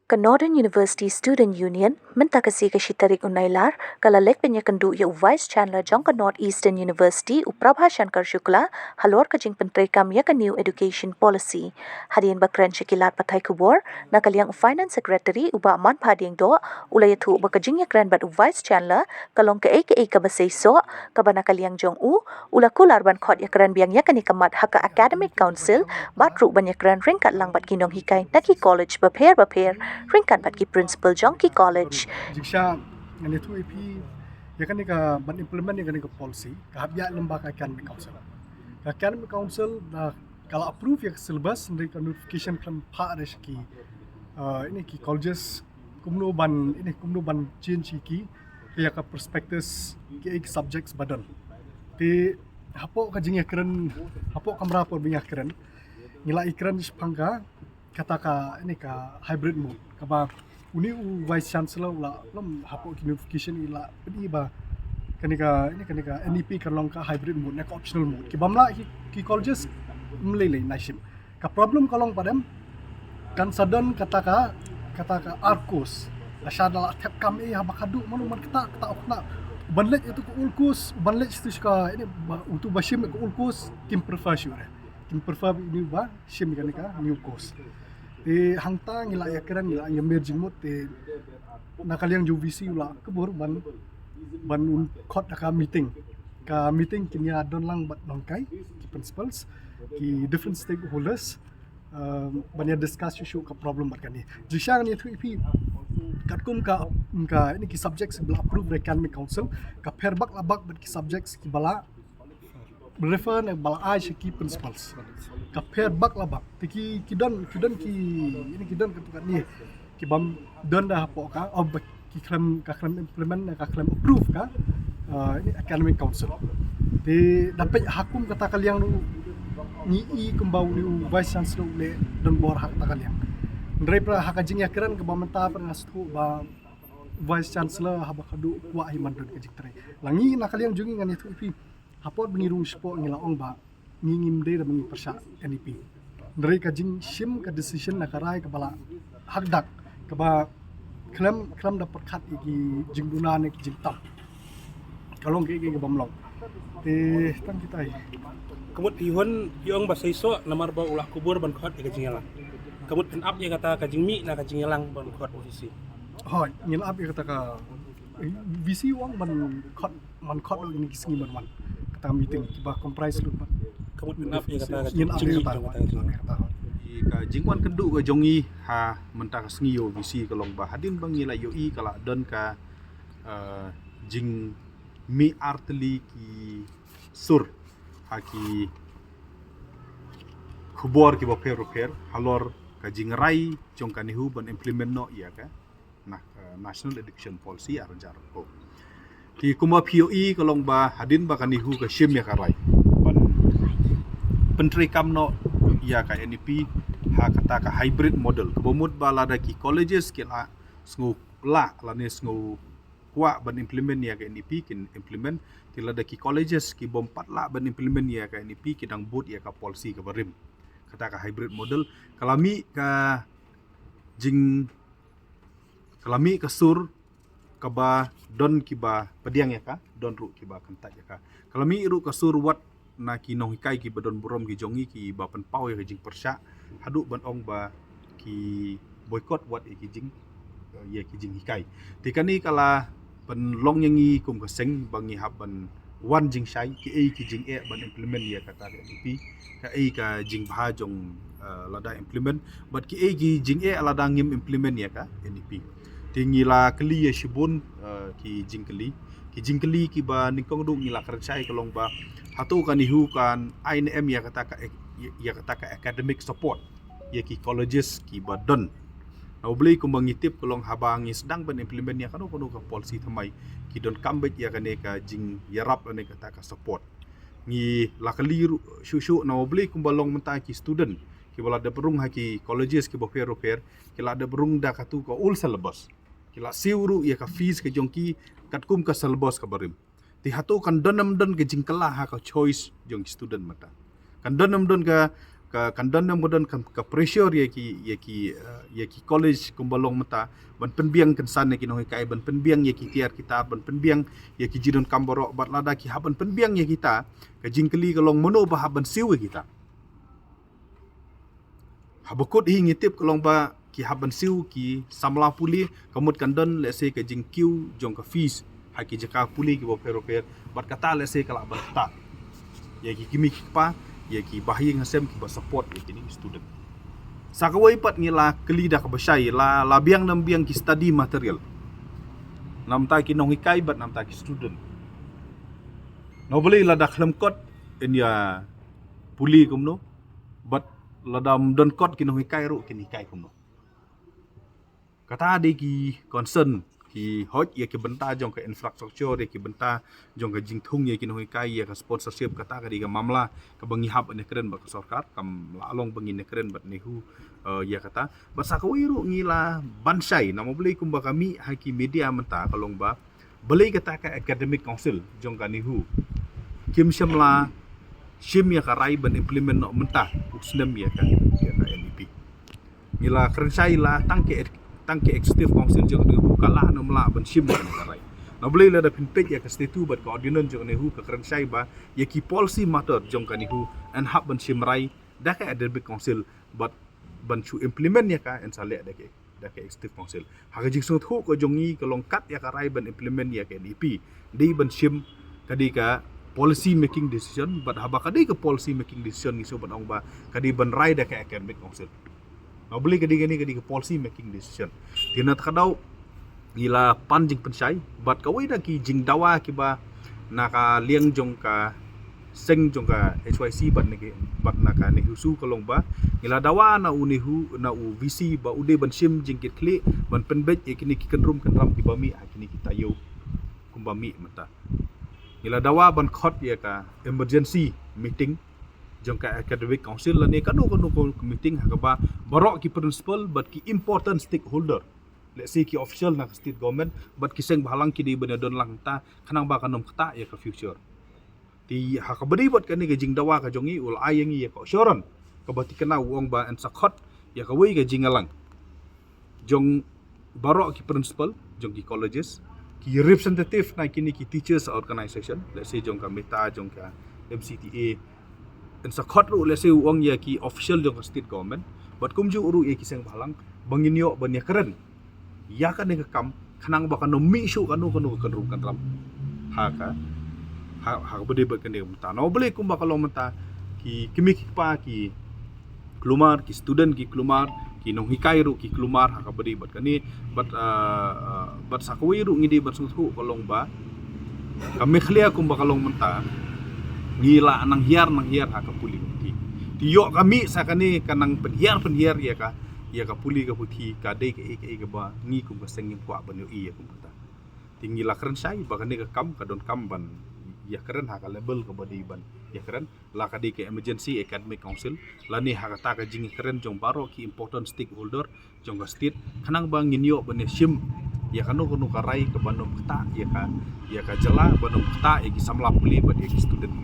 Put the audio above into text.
Ke Northern University Student Union minta kasi ke Shitarik Unailar kalalek penyekendu ya Vice Chancellor jong ke Northeastern University Uprabha Shankar Shukla halor ke jing pentrekam ya ke New Education Policy. Hadian bakran Shakilat Patai Kubor na kaliang Finance Secretary uba man pading do ulay tu ba kajing ya kran bat Vice Chancellor kalong ke ke basay so kabana kaliang jong ula kular ban khot ya kran biang ya kanikamat haka Academic Council batru ban ya kran ringkat lang bat kinong hikay naki college baper ringkat bat ki principal Jongki College. Jiksha ngani tu EP ya kan ka ban implement ya kan ka policy ka habya lembaga academic council. Ka academic council da kalau approve ya syllabus dari ka notification kan pa reski ini ki colleges kumno ban change ki ya ka prospectus ki subjects badan. Ti hapo ka jing yakran hapo kamera por binya kran ngila ikran pangga kata ka ini ka hybrid mode kaba uni vice chancellor ula lam hapo notification ila pedi ba kanika NEP kan long ka hybrid mode nak optional mode ki bamla ki colleges mlele nashim ka problem kalong padam kan sadon kata ka arcos ashada la tap kam habakadu manu man kita okna banlet itu ko ulkus banlet itu ka ini untuk bashim ko ulkus tim professional tim prefer ini ba shim kanika new course hangta ngila yakran ngila emerging mode nakaliang UVC ula kebur ban khot ka meeting kini adon lang bat nongkai ki principals ki different stakeholders ban ya discuss issue ka problem bat kani jisha ni thu ipi katkum ka ini ki subjects bla approve academic council ka perbak labak bat ki subjects ki bala refer na bala ai ki principals ka perbak labak ki don ini kidon ketukan ni ki bam don dah hapo ka ki klem implement ka klem approve ka ini academic council di dapat hakum kata kaliang ni kembau ni vice chancellor le don bor hak ta kaliang ndre pra hak jing yakran ke bamenta per ngastu ba vice chancellor habakadu wa himan don ke jiktre langi na kaliang jungi ngan itu ipi hapot bengirung spo ngilaong ba ngingim de da mengi persya NEP ndre ka jing shim ka decision na karai ka bala hak dak ka ba klem dapat khat iki jing duna ne jing tam kalong ke bamlong tang kita kamut pihon piong basay so namar ba ulah kubur ban khot ka jing yalang kamut pin up ya kata ka jing mi na ka jing yalang ban khot posisi ho ngil up ya kata ka visi wang ban khot ini kisngi ban kata meeting ba comprise lu kamut pin up ya kata ka jing mi kata ka jingwan kendu ka jongi ha menta ka sngiyo visi kalong ba hadin bang nila yo i kala don ka jing mi artli ki sur haki khubor ki boper halor ka jingrai jong kanihu ban implement no ya ka nah national education policy arjar ko ki kuma POE kalong ba hadin ba kanihu ka shim ya karai ban pentri kam no ya ka NEP ha kata ka hybrid model kebomut ba lada ki colleges ki la sngu la ne sngu kwa ban implement ya ka NEP kin implement ti lada ki colleges ki bom pat la ban implement ya ka NEP ki dang boot ya ka policy ka barim kata ka hybrid model kalami ka jing kalami ka sur ka ba don ki ba pediang ya ka don ru ki ba kantat ya ka kalami ru ka sur wat na ki nong hikai ki badon burom ki jongi ki ba pen pau ya jing persya hadu ban ong ba ki boycott wat ki jing ya ki jing hikai tikani kala pen long yangi kum ka seng bangi haban wan jing shai ki jing ban implement ya kata NEP ka ka jing bha jong lada implement but ki jing lada ngim implement ya ka NEP tingila kli ya shibun ki jing kli ki ba ningkong du ngila kerjai kalong ba hatu kan ihu kan INM ya kata ka academic support ya ki colleges ki badon na ubli kung mangitip kalong habang sedang ban implement ya kanu ka policy thamai ki don kambet ya kane ka jing yarap ane kata ka support ngi lakali shushu na ubli kung balong menta ki student ki bala da berung haki colleges ki bofer ki la da berung da katu ka ul syllabus ki la siuru ya ka fees ka jongki katkum ka syllabus ka barim ti hatu kan donam don ke jingkala ha ka choice jong student mata Kandon ka pressure ya ki college kumbalong mata ban penbiang kensan ya ki noi kai ban penbiang ya ki tiar kita ban penbiang ya ki jidon kamboro bat lada ki haban penbiang ya kita ka jingkeli kalong mono ba haban siu kita habakut hi ngitip kalong ba ki haban siu ki samla puli kamut kandon let's say ka jingkiu jong ka fees haki jaka puli ki bo pero bat kata let's say kala ban ta ya ki kimi pa ya ki bahing hasem ki ba support ya kini student sakawai pat ngila kelida ka basai la biang nam biang ki study material nam ta ki nong hikai bat nam ta ki student no boleh la dak lam kot in ya puli kumno bat la dam don kot ki nong hikai ro kini hikai kumno kata de ki concern ki hot ya ki benta jong ka infrastructure ya ki benta jong ka jingthung ya ki noi kai ya ka sponsorship kata ka diga mamla ka bangi hab ne keren ba ka sarkar kam la along bangi ne keren bat nehu ya kata basa ka wiru ngila bansai namo beli kumba kami haki media menta kalong ba beli kata ka academic council jong ka nehu kim shamla shim ya ka rai ban implement no menta usnem ya ka NEP ngila kerensai la tangke executive council jong ne buka la no mla ban shim na karai na boleh la da pinpet ya ka statu bat ka ordinance jong ne hu ka kerensai ba ya ki policy matter jong ka ni hu and hab ban shim rai da ka academic council but ban chu implement ya ka en sale da ka executive council ha ka jing thu ko jong ni ka long kat ya ka rai ban implement ya ka NEP di ban shim kadi ka policy making decision but haba kadi ka policy making decision ni so ban ong ba kadi ban rai da ka academic council no boleh kadi ke policy making decision tina kadau gila panjing pensai bat kawai da ki jing dawa ki ba naka liang jong ka seng jong ka HYC bat ne bat naka ne husu kalong ba gila dawa na unihu na u VC ba ude ban sim jing kit kli ban penbet kini ki kenrum kenram ki bami kini kita yo kumbami mata gila dawa ban khot ya ka emergency meeting jong ka academic council la ne kanu meeting ha ba barok ki principal but ki important stakeholder let's say ki official na state government but ki seng bahalang ki di benadon lang ta kanang ba kanom kata ya ka future ti ha ka bari bot kani ka jing dawa ka jongi ul ayang ya ka assurance ka bati kana uong ba en sakhot ya ka wei ka jingalang jong barok ki principal jong ki colleges ki representative na kini ki teachers organization let's say jong ka meta jong ka MCTA en sakhot ru let's say uong ya ki official jong state government but kumju uru ya ki seng bahalang banginyo ban ya keren ya kan ne kam kanang ba kanu mi shu kanu kan ram ha bede ba kan ne mata no boleh kum ba kalau mata ki kimi ki pa ki klumar ki student ki klumar ki nong hikai ru ki klumar ha bede ba kan ni but sakwi ru ngidi ba susu kalong ba kami khlia kum ba kalong mata ngila nang hiar ha ka puli ti yo kami sakani kanang penhiar ya ka puli ka puthi ka de ke ba ngi kum ka sengim kwa ban yo iya kum ta tinggi la keren sai ba kan ka kam ka don kam ban ya keren ha ka label ka badi ban ya keren la ka de ke emergency academic council la ni ha ka ta ka jing keren jong baro ki important stakeholder jong ka state kanang ba ngin yo ban sim ya kanu ka rai ka banom ta ya ka jala banom ta ya ki samla puli ba ya ki student